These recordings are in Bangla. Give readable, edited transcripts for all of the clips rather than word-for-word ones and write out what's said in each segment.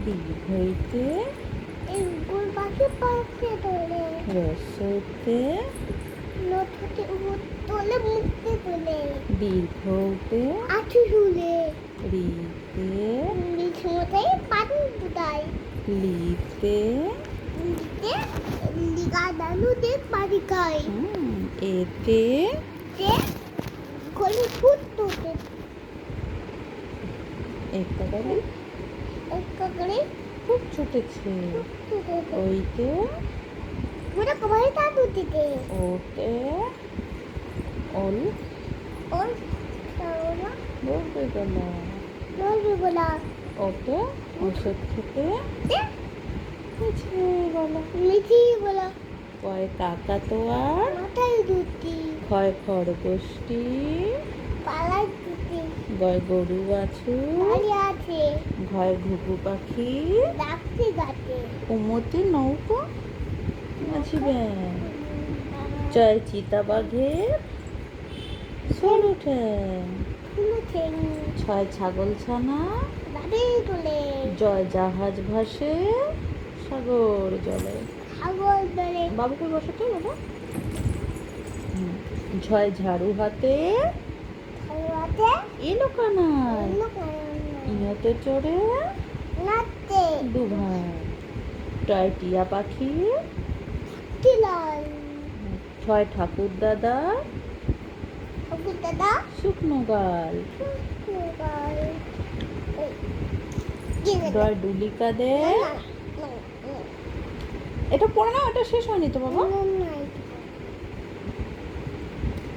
দীর্ঘইতে গোল পাখি পাখি তোলে রস্যইতে নথতে তোলে মুক্তি তোলে দীর্ঘতে আঠি ঝুলে রিতে লিখতে পানি বুদায় লিতে লিখতে লিগা দানু দে পানি খায় এতে যে গলি ফুট তোতে একটা গালি একটা করে খুব ছুটেছে ওইতে পুরো কবাই তা দুটিতে ওতে ওল ওর সাওলা বলতে গেল বলবি বলা ওতে ওষুধ খেতে যে মিছে গেল মিঠি বলা কয় কাকাতোয়ার মাথায় দুটি ক্ষয় খরগোষ্ঠী পালায় দুটি গয় গরু বাছুর দাঁড়িয়ে আছে ঘয় ঘুঘু পাখি ডাকতে গাছে কুমতি নৌকো নাচিবেন জয় চিতাবাঘের সরু ঠ্যাং ফুলো ঠেং ছয় ছাগল ছানা দাঁড়িয়ে তোলে জয় জাহাজ ভাসে সাগর জলে ছাগল ধরে বাবুকে বসাতো বাবা ঝয় ঝাড়ু হাতে খাওয়াতে এলো কানাই লোক ইঁয়োতে চড়ে নাচতে দু ভাই টয় টিয়া পাখি কিলাল ছয় ঠাকুর দাদা ঠাকুর দাদা শুকনো গাল ডয় ডুলিকা দে এটা পড়ে না, এটা শেষ হয়নি তো বাবা।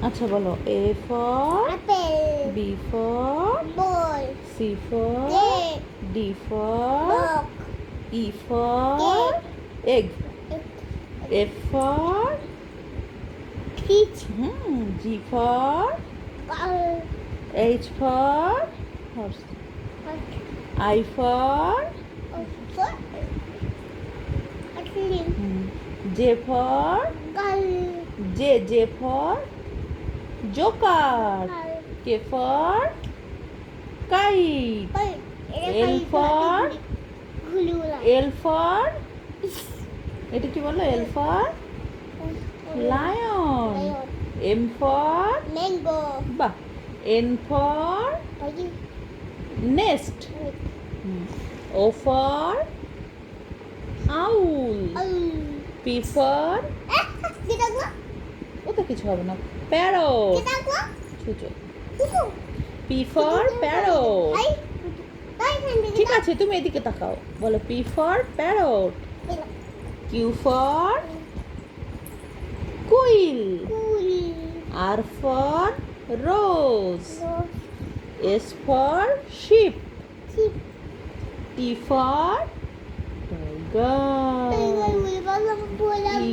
আচ্ছা বলো, A for apple B for ball C for cake D for বক E for egg F for fish G for কাল H for horse I for আসলি জে ফর কাল J for joker K for kite L for L for এটা কি বলো, L for lion M for mango বাহ N for nest O for owl P for ওটা কিছু হবে না প্যারট ছুচো পি ফর প্যারট ঠিক আছে তুমি এদিকে তাকাও বলো P for parrot Q for quill R for rose S for ship T for tiger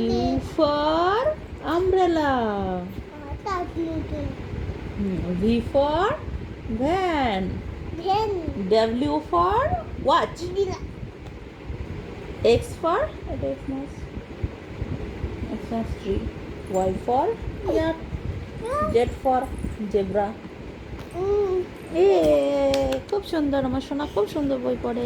U for umbrella V for van W for watch X for tree Y for year Z for zebra. খুব সুন্দর, আমার সোনা খুব সুন্দর বই পড়ে।